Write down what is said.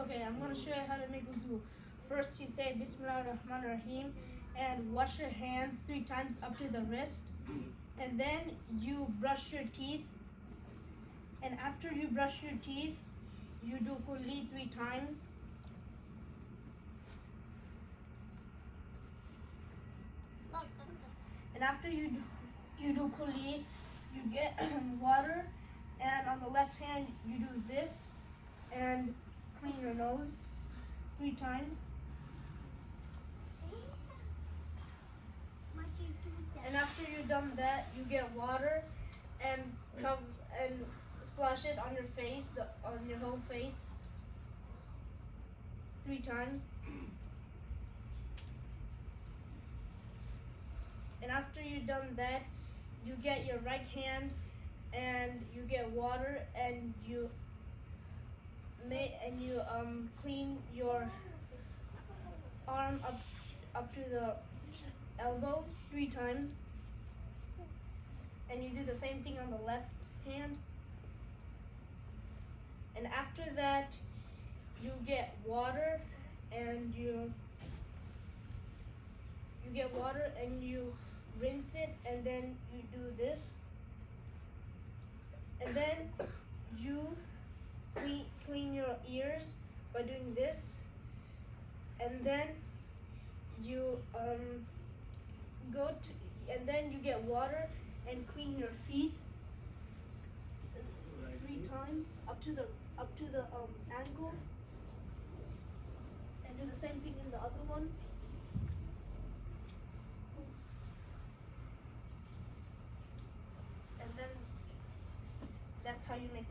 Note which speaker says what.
Speaker 1: Okay, I'm gonna show you how to make wudu. First, you say Bismillahir-Rahmanir-Rahim and wash your hands 3 times up to the wrist, and then you brush your teeth. And after you brush your teeth, you do kulli 3 times. And after you do kulli, you get water, and on the left hand you do this and clean your nose 3 times. And after you've done that, you get water and splash it on your face, on your whole face 3 times. And after you've done that, you get your right hand and you get water and you clean your arm up to the elbow 3 times. And you do the same thing on the left hand. And after that, you get water and you rinse it, and then you do this, and then you clean your ears by doing this, and then you and then you get water and clean your feet 3 times up to the ankle, and do the same thing in the other one. And then that's how you make